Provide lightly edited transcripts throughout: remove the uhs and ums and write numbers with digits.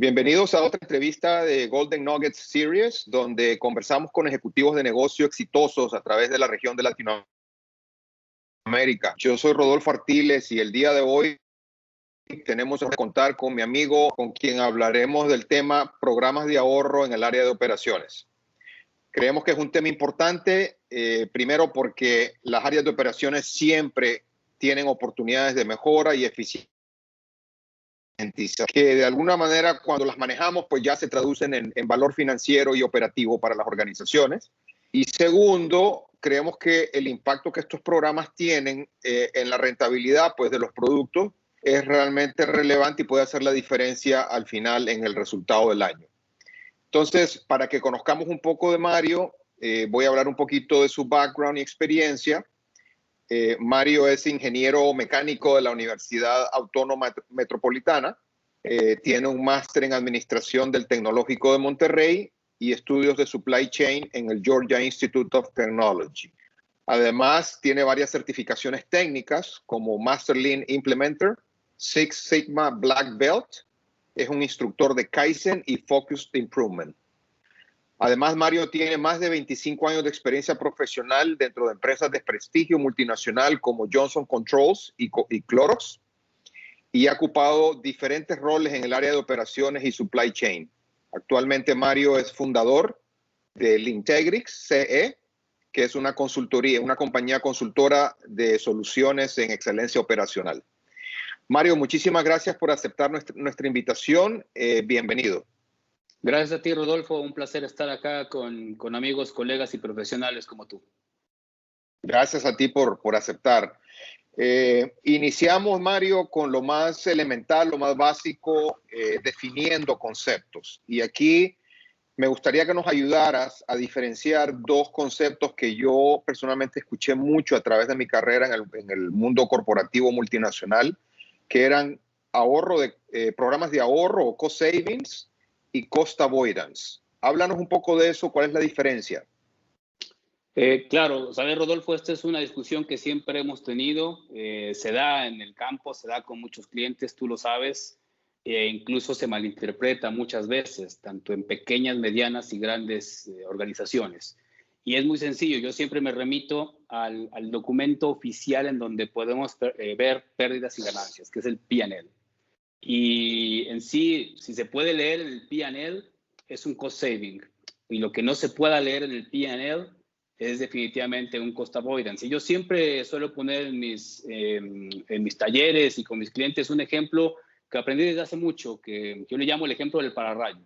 Bienvenidos a otra entrevista de Golden Nuggets Series, donde conversamos con ejecutivos de negocio exitosos a través de la región de Latinoamérica. Yo soy Rodolfo Artiles y el día de hoy tenemos que contar con mi amigo con quien hablaremos del tema programas de ahorro en el área de operaciones. Creemos que es un tema importante, primero porque las áreas de operaciones siempre tienen oportunidades de mejora y eficiencia, que de alguna manera cuando las manejamos pues ya se traducen en valor financiero y operativo para las organizaciones. Y segundo, creemos que el impacto que estos programas tienen en la rentabilidad pues de los productos es realmente relevante y puede hacer la diferencia al final en el resultado del año. Entonces, para que conozcamos un poco de Mario, voy a hablar un poquito de su background y experiencia. Mario es ingeniero mecánico de la Universidad Autónoma Metropolitana. Tiene un máster en Administración del Tecnológico de Monterrey y estudios de Supply Chain en el Georgia Institute of Technology. Además, tiene varias certificaciones técnicas como Master Lean Implementer, Six Sigma Black Belt. Es un instructor de Kaizen y Focused Improvement. Además, Mario tiene más de 25 años de experiencia profesional dentro de empresas de prestigio multinacional como Johnson Controls y Clorox, y ha ocupado diferentes roles en el área de operaciones y supply chain. Actualmente, Mario es fundador de Lintegrix CE, que es una consultoría, una compañía consultora de soluciones en excelencia operacional. Mario, muchísimas gracias por aceptar nuestra invitación. Bienvenido. Gracias a ti, Rodolfo. Un placer estar acá con amigos, colegas y profesionales como tú. Gracias a ti por aceptar. Iniciamos, Mario, con lo más elemental, lo más básico, definiendo conceptos. Y aquí me gustaría que nos ayudaras a diferenciar dos conceptos que yo personalmente escuché mucho a través de mi carrera en el mundo corporativo multinacional, que eran programas de ahorro o cost savings y cost avoidance. Háblanos un poco de eso, ¿cuál es la diferencia? Claro, sabes, Rodolfo, esta es una discusión que siempre hemos tenido, se da en el campo, se da con muchos clientes, tú lo sabes, incluso se malinterpreta muchas veces, tanto en pequeñas, medianas y grandes organizaciones. Y es muy sencillo, yo siempre me remito al documento oficial en donde podemos ver pérdidas y ganancias, que es el P&L. Y en sí, si se puede leer en el P&L, es un cost saving. Y lo que no se pueda leer en el P&L es definitivamente un cost avoidance. Y yo siempre suelo poner en mis talleres y con mis clientes un ejemplo que aprendí desde hace mucho, que yo le llamo el ejemplo del pararrayo.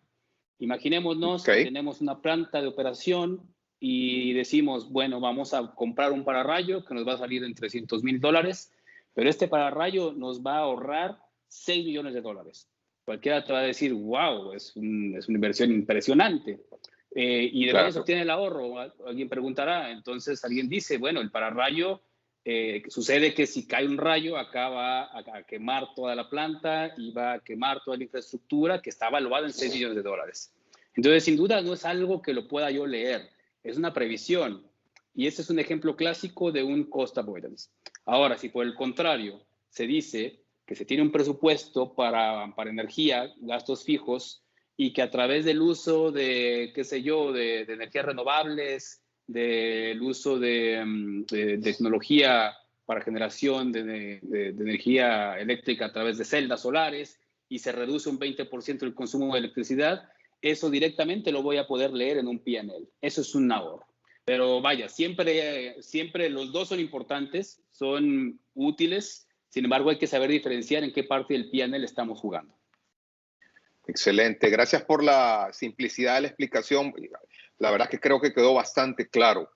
Imaginémonos que tenemos una planta de operación y decimos, bueno, vamos a comprar un pararrayo que nos va a salir en $300,000, pero este pararrayo nos va a ahorrar $6 millones. Cualquiera te va a decir, wow, es una inversión impresionante. ¿Y de dónde se obtiene el ahorro? Alguien preguntará. Entonces alguien dice, bueno, el pararrayo, sucede que si cae un rayo, acá va a quemar toda la planta y va a quemar toda la infraestructura que está evaluada en $6 millones. Entonces, sin duda, no es algo que lo pueda yo leer. Es una previsión. Y este es un ejemplo clásico de un cost avoidance. Ahora, si por el contrario se dice que se tiene un presupuesto para energía, gastos fijos, y que a través del uso de, qué sé yo, de energías renovables, del uso de tecnología para generación de energía eléctrica a través de celdas solares, y se reduce un 20% el consumo de electricidad, eso directamente lo voy a poder leer en un P&L. Eso es un ahorro. Pero vaya, siempre los dos son importantes, son útiles. Sin embargo, hay que saber diferenciar en qué parte del P&L estamos jugando. Excelente. Gracias por la simplicidad de la explicación. La verdad es que creo que quedó bastante claro.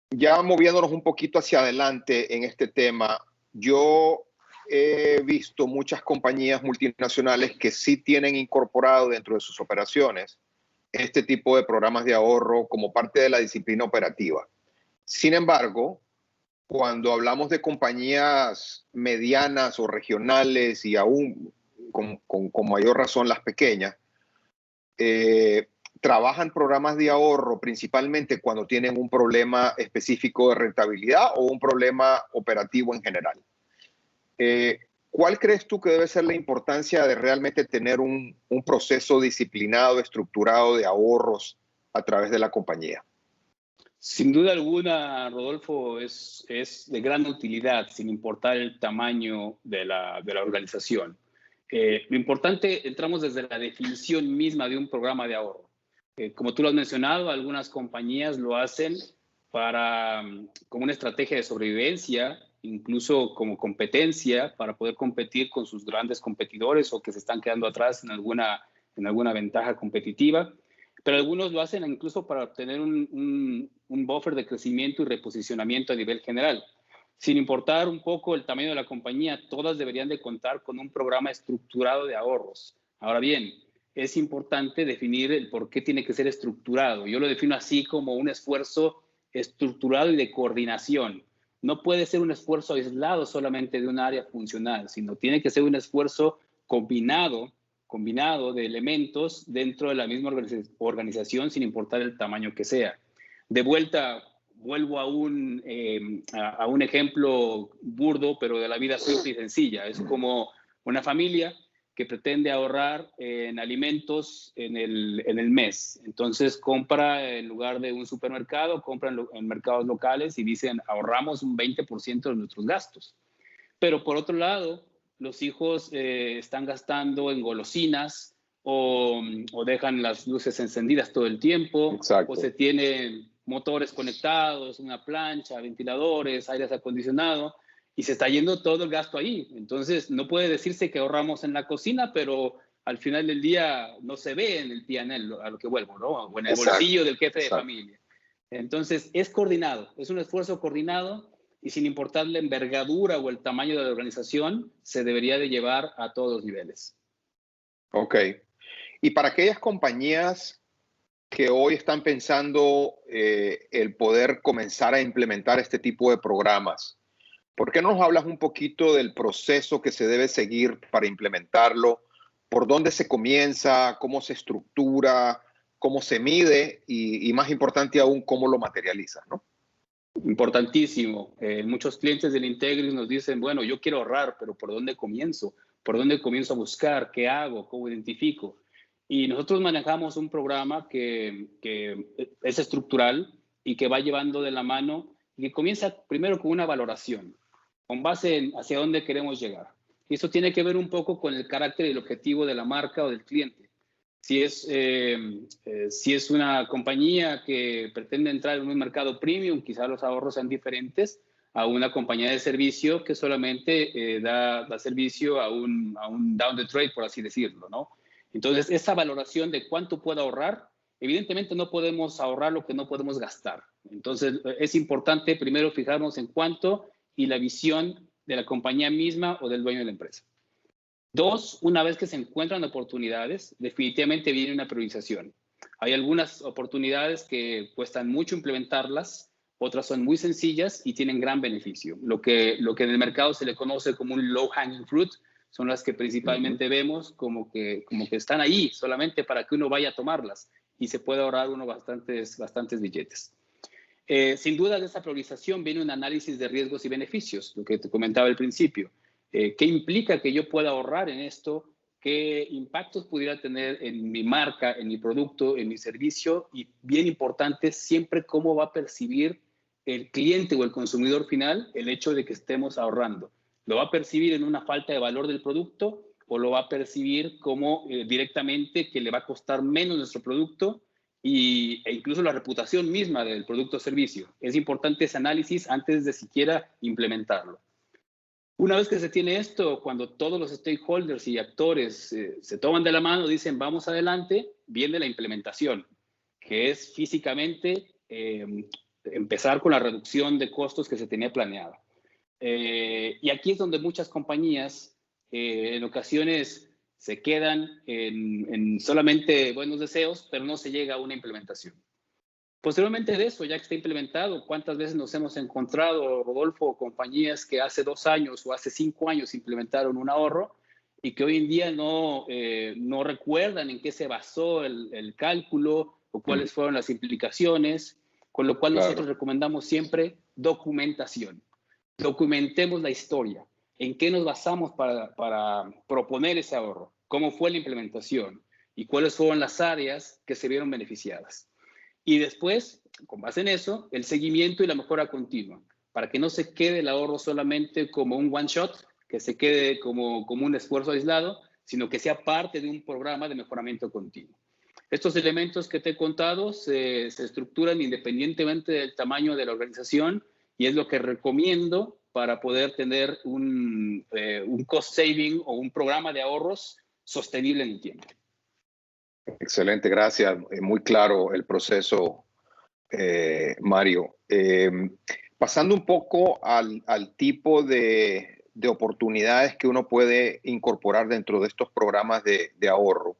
Ya moviéndonos un poquito hacia adelante en este tema, yo he visto muchas compañías multinacionales que sí tienen incorporado dentro de sus operaciones este tipo de programas de ahorro como parte de la disciplina operativa. Sin embargo, cuando hablamos de compañías medianas o regionales y aún con mayor razón las pequeñas, trabajan programas de ahorro principalmente cuando tienen un problema específico de rentabilidad o un problema operativo en general. ¿cuál crees tú que debe ser la importancia de realmente tener un proceso disciplinado, estructurado de ahorros a través de la compañía? Sin duda alguna, Rodolfo, es de gran utilidad, sin importar el tamaño de la organización. Lo importante, entramos desde la definición misma de un programa de ahorro. Como tú lo has mencionado, algunas compañías lo hacen como una estrategia de sobrevivencia, incluso como competencia, para poder competir con sus grandes competidores o que se están quedando atrás en alguna ventaja competitiva. Pero algunos lo hacen incluso para obtener un buffer de crecimiento y reposicionamiento a nivel general. Sin importar un poco el tamaño de la compañía, todas deberían de contar con un programa estructurado de ahorros. Ahora bien, es importante definir el por qué tiene que ser estructurado. Yo lo defino así como un esfuerzo estructurado y de coordinación. No puede ser un esfuerzo aislado solamente de un área funcional, sino tiene que ser un esfuerzo combinado de elementos dentro de la misma organización sin importar el tamaño que sea. De vuelta, vuelvo a un ejemplo burdo, pero de la vida simple y sencilla. Es como una familia que pretende ahorrar en alimentos en el mes. Entonces compra en lugar de un supermercado, compra en mercados locales y dicen ahorramos un 20% de nuestros gastos. Pero por otro lado, los hijos están gastando en golosinas o dejan las luces encendidas todo el tiempo. Exacto. O se tienen motores conectados, una plancha, ventiladores, aires acondicionados, y se está yendo todo el gasto ahí. Entonces, no puede decirse que ahorramos en la cocina, pero al final del día no se ve en el P&L, a lo que vuelvo, ¿no? O en el bolsillo del jefe de familia. Entonces, es coordinado, es un esfuerzo coordinado y sin importar la envergadura o el tamaño de la organización, se debería de llevar a todos los niveles. Ok. Y para aquellas compañías que hoy están pensando el poder comenzar a implementar este tipo de programas, ¿por qué no nos hablas un poquito del proceso que se debe seguir para implementarlo? ¿Por dónde se comienza? ¿Cómo se estructura? ¿Cómo se mide? Y más importante aún, ¿cómo lo materializa, ¿no? Importantísimo. Muchos clientes del Integris nos dicen, bueno, yo quiero ahorrar, pero ¿por dónde comienzo? ¿Por dónde comienzo a buscar? ¿Qué hago? ¿Cómo identifico? Y nosotros manejamos un programa que es estructural y que va llevando de la mano y que comienza primero con una valoración, con base en hacia dónde queremos llegar. Y eso tiene que ver un poco con el carácter y el objetivo de la marca o del cliente. Si es una compañía que pretende entrar en un mercado premium, quizás los ahorros sean diferentes a una compañía de servicio que solamente da servicio a un down the trade, por así decirlo, ¿no? Entonces, esa valoración de cuánto puedo ahorrar, evidentemente no podemos ahorrar lo que no podemos gastar. Entonces, es importante primero fijarnos en cuánto y la visión de la compañía misma o del dueño de la empresa. Dos, una vez que se encuentran oportunidades, definitivamente viene una priorización. Hay algunas oportunidades que cuestan mucho implementarlas, otras son muy sencillas y tienen gran beneficio. Lo que en el mercado se le conoce como un low hanging fruit son las que principalmente vemos como que están ahí solamente para que uno vaya a tomarlas y se puede ahorrar uno bastantes billetes. Sin duda de esa priorización viene un análisis de riesgos y beneficios, lo que te comentaba al principio. ¿Qué implica que yo pueda ahorrar en esto? ¿Qué impactos pudiera tener en mi marca, en mi producto, en mi servicio? Y bien importante, siempre cómo va a percibir el cliente o el consumidor final el hecho de que estemos ahorrando. ¿Lo va a percibir en una falta de valor del producto o lo va a percibir como directamente que le va a costar menos nuestro producto e incluso la reputación misma del producto o servicio? Es importante ese análisis antes de siquiera implementarlo. Una vez que se tiene esto, cuando todos los stakeholders y actores se toman de la mano, dicen vamos adelante, viene la implementación, que es físicamente empezar con la reducción de costos que se tenía planeada. Y aquí es donde muchas compañías en ocasiones se quedan en solamente buenos deseos, pero no se llega a una implementación. Posteriormente de eso, ya que está implementado, ¿cuántas veces nos hemos encontrado, Rodolfo, compañías que hace 2 años o hace 5 años implementaron un ahorro y que hoy en día no recuerdan en qué se basó el cálculo o cuáles fueron las implicaciones? Con lo cual nosotros recomendamos siempre documentación. Documentemos la historia. en qué nos basamos para proponer ese ahorro, cómo fue la implementación y cuáles fueron las áreas que se vieron beneficiadas. Y después, con base en eso, el seguimiento y la mejora continua, para que no se quede el ahorro solamente como un one shot, que se quede como un esfuerzo aislado, sino que sea parte de un programa de mejoramiento continuo. Estos elementos que te he contado se estructuran independientemente del tamaño de la organización y es lo que recomiendo para poder tener un cost saving o un programa de ahorros sostenible en el tiempo. Excelente, gracias. Muy claro el proceso, Mario. Pasando un poco al tipo de oportunidades que uno puede incorporar dentro de estos programas de ahorro.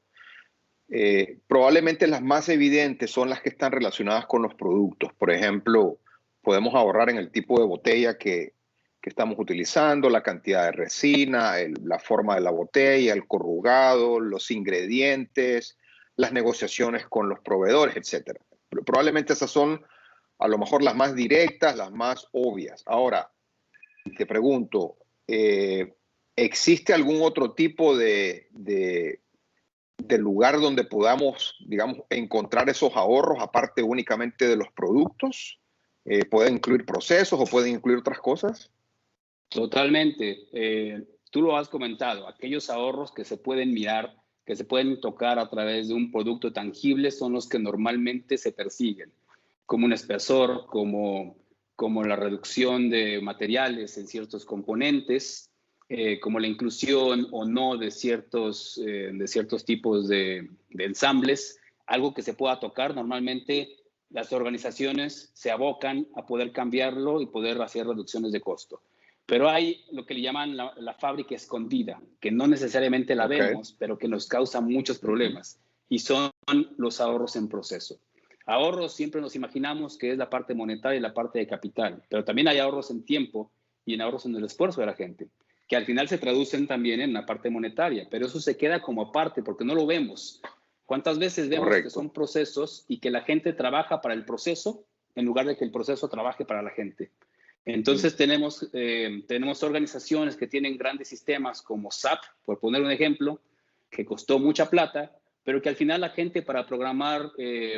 Probablemente las más evidentes son las que están relacionadas con los productos. Por ejemplo, podemos ahorrar en el tipo de botella que estamos utilizando, la cantidad de resina, la forma de la botella, el corrugado, los ingredientes, las negociaciones con los proveedores, etc. Probablemente esas son a lo mejor las más directas, las más obvias. Ahora, te pregunto, ¿existe algún otro tipo de lugar donde podamos, digamos, encontrar esos ahorros aparte únicamente de los productos? ¿Pueden incluir procesos o pueden incluir otras cosas? Totalmente. Tú lo has comentado, aquellos ahorros que se pueden mirar, que se pueden tocar a través de un producto tangible son los que normalmente se persiguen, como un espesor, como la reducción de materiales en ciertos componentes, como la inclusión o no de ciertos tipos de ensambles, algo que se pueda tocar. Normalmente las organizaciones se abocan a poder cambiarlo y poder hacer reducciones de costo. Pero hay lo que le llaman la fábrica escondida, que no necesariamente la vemos, pero que nos causa muchos problemas, y son los ahorros en proceso. Ahorros siempre nos imaginamos que es la parte monetaria y la parte de capital, pero también hay ahorros en tiempo y en ahorros en el esfuerzo de la gente, que al final se traducen también en la parte monetaria, pero eso se queda como aparte porque no lo vemos. ¿Cuántas veces vemos que son procesos y que la gente trabaja para el proceso en lugar de que el proceso trabaje para la gente? Entonces tenemos organizaciones que tienen grandes sistemas como SAP, por poner un ejemplo, que costó mucha plata, pero que al final la gente para programar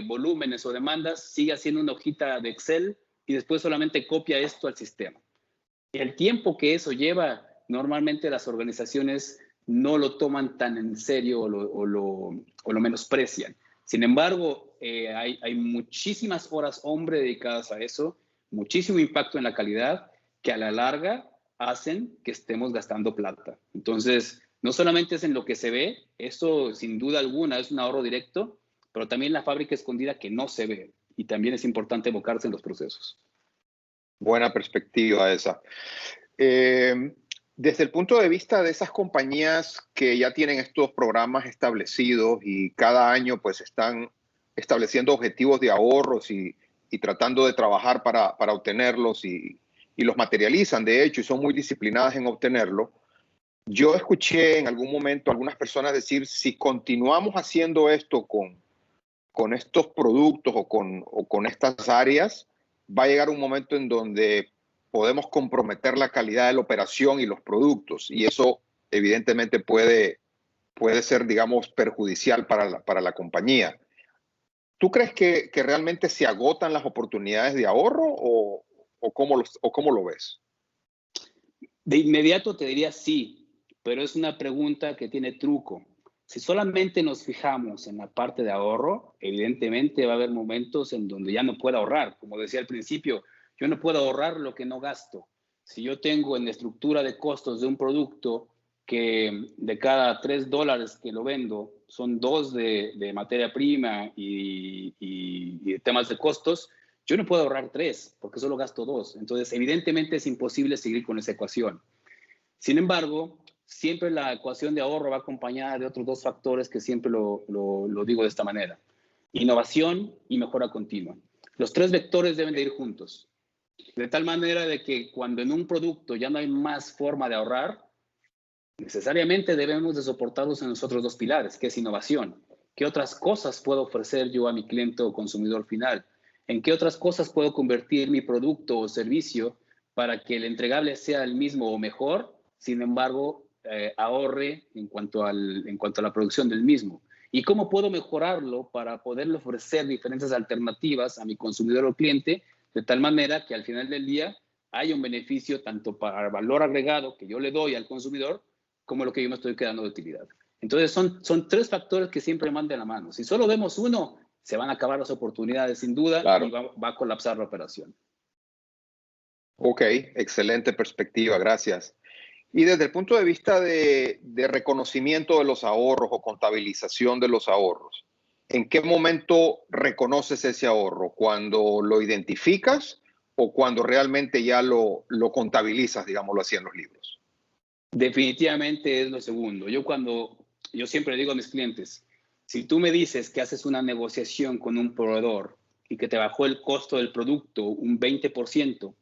volúmenes o demandas sigue haciendo una hojita de Excel y después solamente copia esto al sistema. El tiempo que eso lleva, normalmente las organizaciones no lo toman tan en serio o lo menosprecian. Sin embargo, hay muchísimas horas hombre dedicadas a eso, muchísimo impacto en la calidad, que a la larga hacen que estemos gastando plata. Entonces, no solamente es en lo que se ve, eso sin duda alguna es un ahorro directo, pero también la fábrica escondida que no se ve. Y también es importante evocarse en los procesos. Buena perspectiva esa. Desde el punto de vista de esas compañías que ya tienen estos programas establecidos y cada año pues están estableciendo objetivos de ahorros y tratando de trabajar para obtenerlos y los materializan, de hecho, y son muy disciplinadas en obtenerlo. Yo escuché en algún momento algunas personas decir, si continuamos haciendo esto con estos productos o con estas áreas, va a llegar un momento en donde podemos comprometer la calidad de la operación y los productos, y eso evidentemente puede ser, digamos, perjudicial para la compañía. ¿Tú crees que realmente se agotan las oportunidades de ahorro o cómo lo ves? De inmediato te diría sí, pero es una pregunta que tiene truco. Si solamente nos fijamos en la parte de ahorro, evidentemente va a haber momentos en donde ya no puedo ahorrar. Como decía al principio, yo no puedo ahorrar lo que no gasto. Si yo tengo en la estructura de costos de un producto que de cada $3 que lo vendo son 2 de materia prima y de temas de costos, yo no puedo ahorrar 3 porque solo gasto 2. Entonces, evidentemente es imposible seguir con esa ecuación. Sin embargo, siempre la ecuación de ahorro va acompañada de otros 2 factores que siempre lo digo de esta manera. Innovación y mejora continua. Los 3 vectores deben de ir juntos. De tal manera de que cuando en un producto ya no hay más forma de ahorrar, necesariamente debemos de soportarlos en los otros 2 pilares, que es innovación. ¿Qué otras cosas puedo ofrecer yo a mi cliente o consumidor final? ¿En qué otras cosas puedo convertir mi producto o servicio para que el entregable sea el mismo o mejor sin embargo, ahorre en cuanto a la producción del mismo. ¿Y cómo puedo mejorarlo para poderle ofrecer diferentes alternativas a mi consumidor o cliente, de tal manera que al final del día haya un beneficio tanto para el valor agregado que yo le doy al consumidor, como lo que yo me estoy quedando de utilidad? Entonces, son tres factores que siempre van de la mano. Si solo vemos uno, se van a acabar las oportunidades sin duda, Claro. y va a colapsar la operación. Ok, excelente perspectiva, gracias. Y desde el punto de vista de reconocimiento de los ahorros o contabilización de los ahorros, ¿en qué momento reconoces ese ahorro? ¿Cuando lo identificas o cuando realmente ya lo contabilizas, digámoslo así, en los libros? Definitivamente es lo segundo. Yo siempre digo a mis clientes, si tú me dices que haces una negociación con un proveedor y que te bajó el costo del producto un 20%,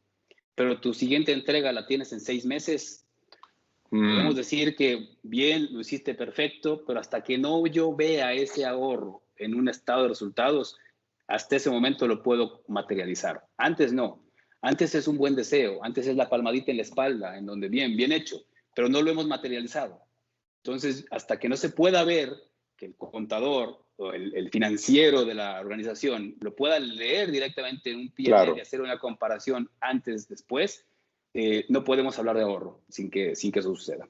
pero tu siguiente entrega la tienes en 6 meses, podemos decir que bien, lo hiciste perfecto, pero hasta que no yo vea ese ahorro en un estado de resultados, hasta ese momento lo puedo materializar. Antes no. Antes es un buen deseo, antes es la palmadita en la espalda, en donde bien hecho, pero no lo hemos materializado. Entonces, hasta que no se pueda ver que el contador o el financiero de la organización lo pueda leer directamente en un P&L, claro, y hacer una comparación antes, después, no podemos hablar de ahorro sin que eso suceda.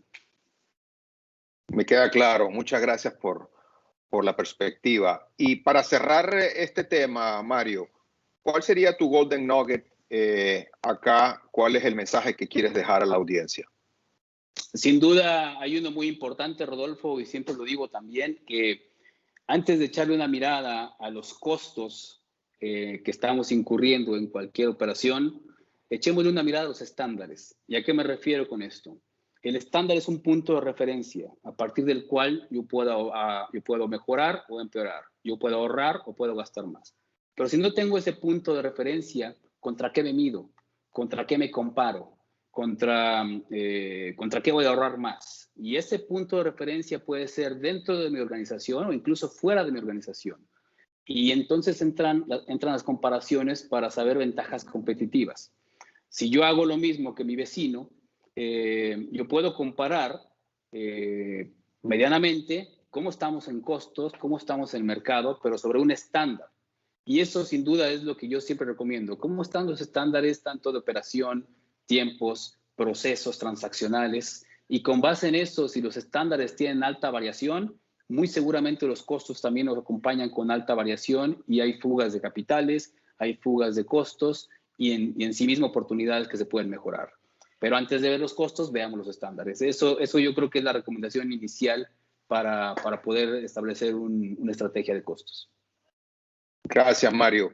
Me queda claro. Muchas gracias por la perspectiva. Y para cerrar este tema, Mario, ¿cuál sería tu golden nugget acá? ¿Cuál es el mensaje que quieres dejar a la audiencia? Sin duda hay uno muy importante, Rodolfo, y siempre lo digo también, que antes de echarle una mirada a los costos que estamos incurriendo en cualquier operación, echémosle una mirada a los estándares. ¿Y a qué me refiero con esto? El estándar es un punto de referencia a partir del cual yo puedo mejorar o empeorar, yo puedo ahorrar o puedo gastar más. Pero si no tengo ese punto de referencia, ¿contra qué me mido? ¿Contra qué me comparo? ¿Contra qué voy a ahorrar más? Y ese punto de referencia puede ser dentro de mi organización o incluso fuera de mi organización. Y entonces entran las comparaciones para saber ventajas competitivas. Si yo hago lo mismo que mi vecino, yo puedo comparar medianamente cómo estamos en costos, cómo estamos en el mercado, pero sobre un estándar. Y eso sin duda es lo que yo siempre recomiendo. ¿Cómo están los estándares tanto de operación, tiempos, procesos transaccionales? Y con base en eso, si los estándares tienen alta variación, muy seguramente los costos también nos acompañan con alta variación y hay fugas de capitales, hay fugas de costos y en sí mismo oportunidades que se pueden mejorar. Pero antes de ver los costos, veamos los estándares. Eso yo creo que es la recomendación inicial para poder establecer una estrategia de costos. Gracias, Mario.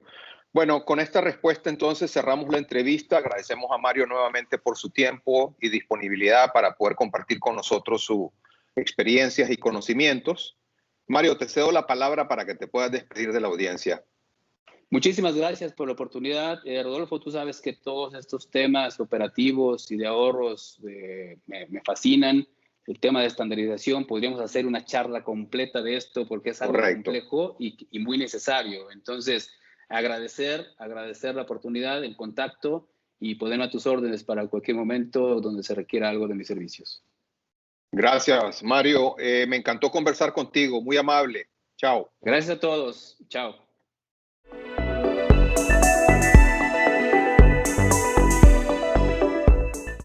Bueno, con esta respuesta entonces cerramos la entrevista. Agradecemos a Mario nuevamente por su tiempo y disponibilidad para poder compartir con nosotros sus experiencias y conocimientos. Mario, te cedo la palabra para que te puedas despedir de la audiencia. Muchísimas gracias por la oportunidad. Rodolfo, tú sabes que todos estos temas operativos y de ahorros me fascinan. El tema de estandarización, podríamos hacer una charla completa de esto porque es algo complejo y muy necesario. Entonces, agradecer la oportunidad, el contacto y ponerme a tus órdenes para cualquier momento donde se requiera algo de mis servicios. Gracias, Mario. Me encantó conversar contigo. Muy amable. Chao. Gracias a todos. Chao.